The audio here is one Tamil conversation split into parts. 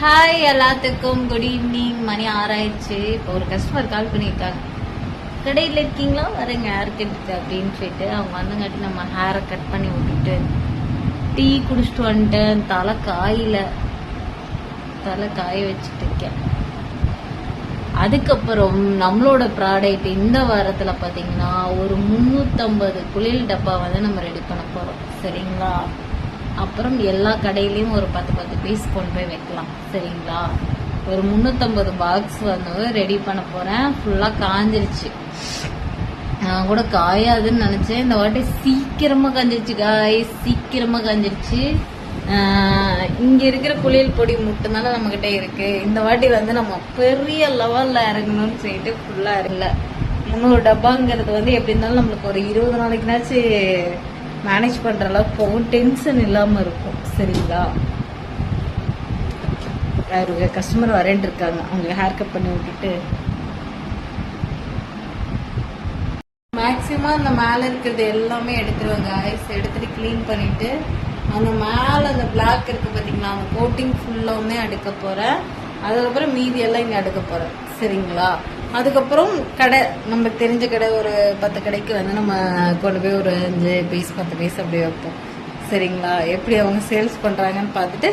ஹாய் எல்லாத்துக்கும் குட் ஈவினிங். மணி 6 ஆயிடுச்சு. இப்போ ஒரு கஸ்டமர் கால் பண்ணியிருக்காங்க. கடையில் இருக்கீங்களா, வரேங்க ஹேர் கட்டுக்கு அப்படின்னு சொல்லிட்டு அவங்க வந்துங்காட்டி நம்ம ஹேரை கட் பண்ணி விட்டுட்டு டீ குடிச்சிட்டு வந்துட்டேன். தலை காய வச்சுட்டு இருக்கேன். அதுக்கப்புறம் நம்மளோட ப்ராடக்ட் இந்த வாரத்தில் பார்த்தீங்கன்னா ஒரு 350 குளியல் டப்பா வந்து நம்ம ரெடி பண்ண போகிறோம். சரிங்களா? அப்புறம் எல்லா கடையிலையும் ஒரு 10 பீஸ் கொண்டு போய் வைக்கலாம். சரிங்களா? ஒரு 350 பாக்ஸ் வந்து ரெடி பண்ண போறேன். ஃபுல்லா காஞ்சிருச்சு. நான் கூட காயாதுன்னு நினைச்சேன். இந்த வாட்டி சீக்கிரமா காஞ்சிருச்சு. இங்க இருக்கிற குளியல் பொடி மட்டும்தானே நம்ம கிட்ட இருக்கு. இந்த வாட்டி வந்து நம்ம பெரிய லெவல்ல இறங்கணும்னு சொல்லிட்டு ஃபுல்லா இல்ல 300 டப்பாங்கிறது வந்து எப்படி இருந்தாலும் நம்மளுக்கு ஒரு 20 நாளைக்குனாச்சு மேனேஜ் பண்ற அளவுக்கு போகும். டென்ஷன் இல்லாம இருக்கும். சரிங்களா? யாரு கஸ்டமர் வரேன் இருக்காங்க. அவங்க ஹேர் கட் பண்ணி விட்டுட்டு மேக்சிமம் அந்த மேல இருக்கிறது எல்லாமே எடுத்துருவாங்க. ஐஸ் எடுத்துட்டு கிளீன் பண்ணிட்டு அந்த மேல அந்த பிளாக் இருக்கு பாத்தீங்களா, அந்த கோட்டிங் ஃபுல்லாவுமே அடுக்க போறேன். அதுக்கப்புறம் மீதி எல்லாம் இங்க அடுக்க போறேன். சரிங்களா? அதுக்கப்புறம் கடை நமக்கு தெரிஞ்ச கடை ஒரு 10 கடைக்கு வந்து நம்ம கொண்டு போய் ஒரு 5 பீஸ் 10 பீஸ் அப்படி வைப்போம். சரிங்களா? எப்படி அவங்க சேல்ஸ் பண்றாங்கன்னு பார்த்துட்டு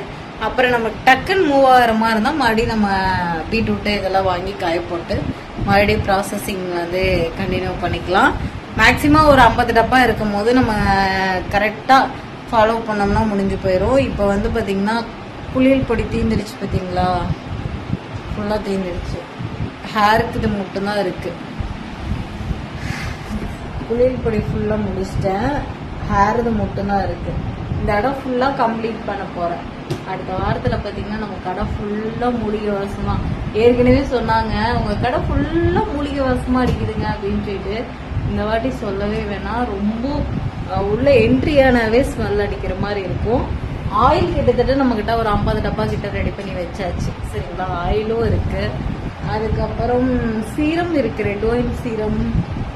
அப்புறம் நம்ம டக்குன்னு மூவ் ஆகிற மாதிரி இருந்தால் மறுபடியும் நம்ம பீட்ரூட்டு இதெல்லாம் வாங்கி காய போட்டு மறுபடியும் ப்ராசஸிங் வந்து கண்டினியூ பண்ணிக்கலாம். மேக்சிமம் ஒரு 50 டப்பா இருக்கும் போது நம்ம கரெக்டாக ஃபாலோ பண்ணோம்னா முடிஞ்சு போயிடும். இப்போ வந்து பார்த்தீங்கன்னா குளியல் பொடி தீந்துடுச்சு. பார்த்தீங்களா? ஃபுல்லாக தீந்துடுச்சு. ஹேருக்கு இது மட்டும்தான் இருக்கு. குளியல் பொடி ஃபுல்லாக முடிச்சிட்டேன். ஹேர் இது மட்டும்தான் இருக்கு. இந்த இடம் ஃபுல்லாக கம்ப்ளீட் பண்ண போறேன். அடுத்த வாரத்தில் பார்த்தீங்கன்னா நம்ம கடை ஃபுல்லாக மூலிகை வாசமா. ஏற்கனவே சொன்னாங்க உங்க கடை ஃபுல்லாக மூலிகை வாசமா அடிக்குதுங்க அப்படின்னு சொல்லிட்டு. இந்த வாட்டி சொல்லவே வேணாம். ரொம்ப உள்ள என்ட்ரியானவே ஸ்மெல் அடிக்கிற மாதிரி இருக்கும். ஆயில் கிட்டத்தட்ட நம்ம கிட்ட ஒரு 50 டப்பா கிட்ட ரெடி பண்ணி வச்சாச்சு. சரிங்களா? ஆயிலும் இருக்கு. அதுக்கப்புறம் சீரம் இருக்கு. ரெட் ஒயின் சீரம்,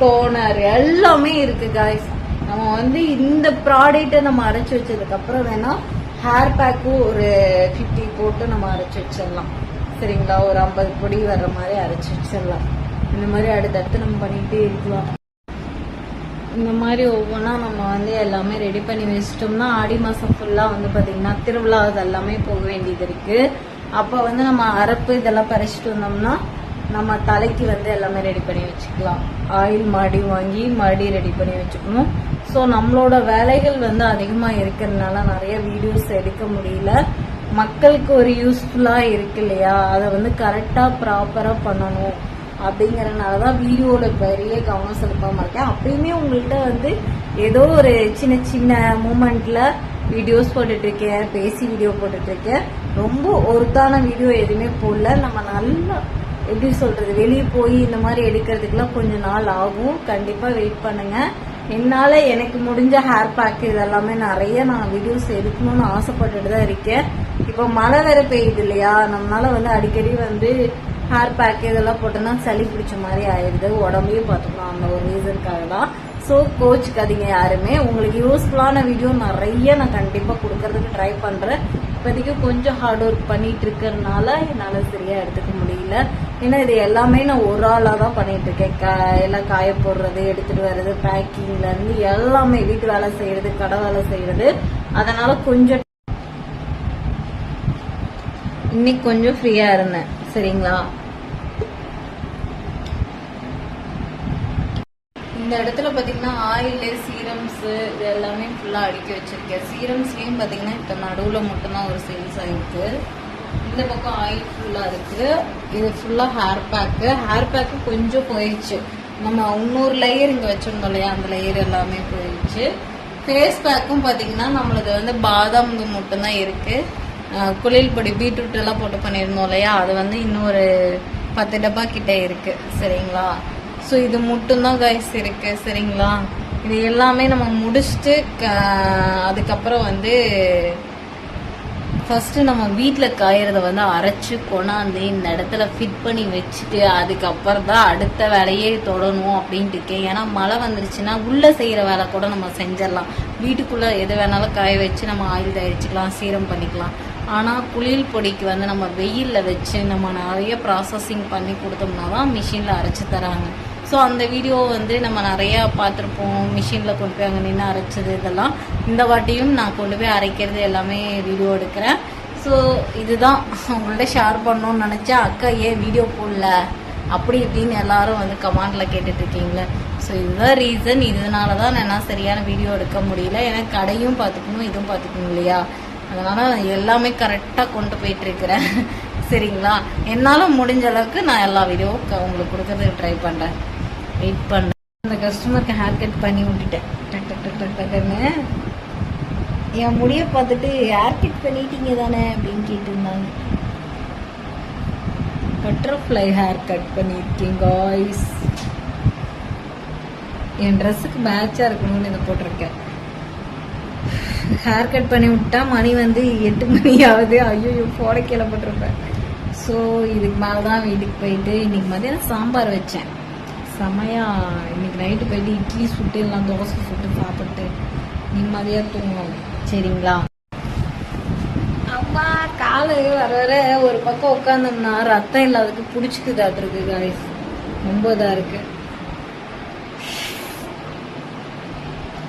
டோனர் எல்லாமே இருக்கு காய்ஸ். நம்ம வந்து இந்த ப்ராடக்ட்டை நம்ம அரைச்சி வச்சதுக்கு அப்புறம் வேணா ஹேர் பேக்கும் ஒரு 50 போட்டு நம்ம அரைச்சி வச்சிடலாம். சரிங்களா? ஒரு 50 பொடி வர்ற மாதிரி அரைச்சி வச்சிடலாம். இந்த மாதிரி அடுத்தடுத்து நம்ம பண்ணிட்டே இருக்கலாம். இந்த மாதிரி ஒவ்வொன்றா நம்ம வந்து எல்லாமே ரெடி பண்ணி வச்சிட்டோம்னா ஆடி மாசம் ஃபுல்லா வந்து பாத்தீங்கன்னா திருவிழா எல்லாமே போக வேண்டியது இருக்கு. அப்போ வந்து நம்ம அரப்பு இதெல்லாம் பறிச்சுட்டு வந்தோம்னா நம்ம தலைக்கு வந்து எல்லாமே ரெடி பண்ணி வச்சுக்கலாம். ஆயில் மறுபடி ரெடி பண்ணி வச்சுக்கணும். ஸோ நம்மளோட வேலைகள் வந்து அதிகமாக இருக்கிறதுனால நிறைய வீடியோஸ் எடுக்க முடியல. மக்களுக்கு ஒரு யூஸ்ஃபுல்லாக இருக்கு இல்லையா, அதை வந்து கரெக்டாக ப்ராப்பராக பண்ணணும் அப்படிங்கறதுனால தான் வீடியோட பெரிய கவனம் செலுத்தாம இருக்கேன். அப்பயுமே உங்கள்கிட்ட வந்து ஏதோ ஒரு சின்ன சின்ன மூமெண்ட்ல வீடியோஸ் போட்டுட்டு இருக்கேன், பேசி வீடியோ போட்டுட்டு இருக்கேன். ரொம்ப ஒருத்தான வீடியோ எதுவுமே போடல. நம்ம நல்லா எப்படி சொல்றது, வெளியே போய் இந்த மாதிரி எடுக்கிறதுக்குலாம் கொஞ்சம் நாள் ஆகும். கண்டிப்பா வெயிட் பண்ணுங்க. என்னால எனக்கு முடிஞ்ச ஹேர் பேக் இதெல்லாமே நிறைய நான் வீடியோஸ் எடுக்கணும்னு ஆசைப்பட்டுட்டு தான் இருக்கேன். இப்போ மழை வேற பெய்யுது இல்லையா, நம்மளால வந்து அடிக்கடி வந்து ஹேர் பேக் இதெல்லாம் போட்டோம்னா சளி பிடிச்ச மாதிரி ஆயிடுது. உடம்பையும் பார்த்துக்கணும். அந்த ஒரு ரீசனுக்காக தான். ஸோ கோச்சுக்காதீங்க யாருமே. உங்களுக்கு யூஸ்ஃபுல்லான வீடியோ நிறைய நான் கண்டிப்பாக கொடுக்கறதுக்கு ட்ரை பண்ணுறேன். இப்போதைக்கு கொஞ்சம் ஹார்ட் ஒர்க் பண்ணிட்டு இருக்கிறதுனால என்னால் சரியா எடுத்துக்க முடியல. ஏன்னா இது எல்லாமே நான் ஒரு ஆளாக தான் பண்ணிட்டு இருக்கேன். எல்லாம் காய போடுறது, எடுத்துட்டு வர்றது, பேக்கிங்ல இருந்து எல்லாமே வீட்டு வேலை செய்யறது, கடை வேலை செய்யறது. அதனால கொஞ்சம் இன்னைக்கு கொஞ்சம் ஃப்ரீயா இருந்தேன். சரிங்களா? இந்த இடத்துல பாத்தீங்கன்னா ஆயில், சீரம்ஸ் இது எல்லாமே ஃபுல்லா அடுக்கி வச்சிருக்கேன். சீரம்ஸ்லயும் பாத்தீங்கன்னா இப்ப நடுவுல மட்டும்தான் ஒரு சேல்ஸ் ஆயிருக்கு. இந்த பக்கம் ஆயில் ஃபுல்லா இருக்கு. இது ஃபுல்லா ஹேர் பேக்கு கொஞ்சம் போயிடுச்சு. நம்ம இன்னொரு லேயர் இங்க வச்சிருந்தோம் இல்லையா, அந்த லேயர் எல்லாமே போயிடுச்சு. ஃபேஸ் பேக்கும் பாத்தீங்கன்னா நம்மளுக்கு வந்து பாதாம் மட்டும்தான் இருக்கு. குளியல் பொடி பீட்ரூட் எல்லாம் போட்டு பண்ணியிருந்தோம் இல்லையா, அது வந்து இன்னொரு 10 டப்பா கிட்ட இருக்கு. சரிங்களா? ஸோ இது மட்டும்தான் கைஸ் இருக்கு. சரிங்களா? இது எல்லாமே நம்ம முடிச்சுட்டு அதுக்கப்புறம் வந்து ஃபர்ஸ்ட் நம்ம வீட்டில் காயறத வந்து அரைச்சு கொண்டாந்து இந்த இடத்துல ஃபிட் பண்ணி வச்சுட்டு அதுக்கப்புறம் தான் அடுத்த வேலையே தொடணும் அப்படின்ட்டு இருக்கேன். ஏன்னா மழை வந்துருச்சுன்னா உள்ள செய்யற வேலை கூட நம்ம செஞ்சிடலாம். வீட்டுக்குள்ள எது வேணாலும் காய வச்சு நம்ம ஆயில் தயாரிச்சுக்கலாம், சீரம் பண்ணிக்கலாம். ஆனால் குளியல் பொடிக்கு வந்து நம்ம வெயிலில் வச்சு நம்ம நிறைய ப்ராசஸிங் பண்ணி கொடுத்தோம்னா தான் மிஷினில் அரைச்சி தராங்க. ஸோ அந்த வீடியோ வந்து நம்ம நிறையா பார்த்துருப்போம். மிஷினில் கொண்டு போய் அங்கே நின்று அரைச்சது இதெல்லாம். இந்த வாட்டியும் நான் கொண்டு போய் அரைக்கிறது எல்லாமே வீடியோ எடுக்கிறேன். ஸோ இதுதான் உங்கள்கிட்ட ஷேர் பண்ணணும்னு நினச்சா. அக்கா ஏன் வீடியோ போடல அப்படி இப்படின்னு எல்லாரும் வந்து கமெண்டில் கேட்டுட்ருக்கீங்களே. ஸோ இதுதான் ரீசன். இதனால தான் நான் சரியான வீடியோ எடுக்க முடியல. ஏன்னா கடையும் பார்த்துக்கணும் இதுவும் பார்த்துக்கணும் இல்லையா. அதனால் எல்லாமே கரெக்டாக கொண்டு போயிட்டுருக்கிறேன். சரிங்களா. என்னால் முடிஞ்ச அளவுக்கு நான் எல்லா வீடியோவும் உங்களுக்கு கொடுக்கறதுக்கு ட்ரை பண்ணுறேன். வெயிட் பண்ணுறேன். அந்த கஸ்டமருக்கு ஹேர் கட் பண்ணி விட்டுட்டேன். டக் டக் டக் டக் டக்குன்னு என் முடியை பார்த்துட்டு ஹேர் கட் பண்ணிட்டீங்க தானே அப்படின்னு கேட்டிருந்தாங்க. பட்டர்ஃப்ளை ஹேர் கட் பண்ணியிருக்கேன் காய்ஸ். என் ட்ரெஸ்ஸுக்கு மேட்சாக இருக்கணும்னு இதை போட்டிருக்கேன். ஹேர் கட் பண்ணி விட்டா மணி வந்து 8 மணி ஆகுது. ஐயோ போட கீழே போட்டிருப்பேன். ஸோ இதுக்கு மேலே தான் வீட்டுக்கு போயிட்டு இன்னைக்கு மதியானம் சாம்பார் வச்சேன். செமையாக இன்னைக்கு நைட்டு போயிட்டு இட்லி சுட்டு எல்லாம் தோசை சுட்டு சாப்பிட்டு நிம்மதியாக தூங்கணும். சரிங்களா. அம்மா காலு வர வர ஒரு பக்கம் உட்காந்தோம்னா ரத்தம் இல்லாததுக்கு பிடிச்சிக்குது. அது இருக்கு காய்ஸ். ரொம்ப இதாக இருக்கு.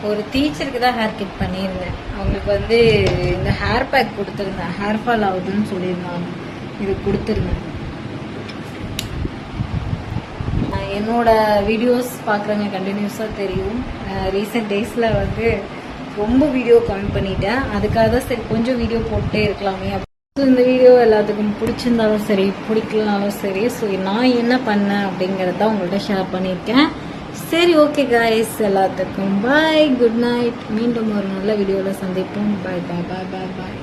ஒரு டீச்சருக்கு தான் ஹேர் கட் பண்ணியிருந்தேன். அவங்களுக்கு வந்து இந்த ஹேர் பேக் கொடுத்துருந்தேன். ஹேர் ஃபால் ஆகுதுன்னு சொல்லியிருந்தாங்க. இது கொடுத்துருந்தேன். என்னோட வீடியோஸ் பார்க்குறவங்க கண்டினியூஸாக தெரியும். ரீசெண்ட் டேஸில் வந்து ரொம்ப வீடியோ கம்மி பண்ணிட்டேன். அதுக்காக தான் சரி கொஞ்சம் வீடியோ போட்டே இருக்கலாமே. இந்த வீடியோ எல்லாத்துக்கும் பிடிச்சிருந்தாலும் சரி பிடிக்கலனாலும் சரி ஸோ நான் என்ன பண்ணேன் அப்படிங்கிறத தான் உங்கள்கிட்ட ஷேர் பண்ணியிருக்கேன். சரி ஓகே காய்ஸ், எல்லாத்துக்கும் பாய், குட் நைட். மீண்டும் ஒரு நல்ல வீடியோவில் சந்திப்போம். பாய் பாய் பாய் பாய் பாய்.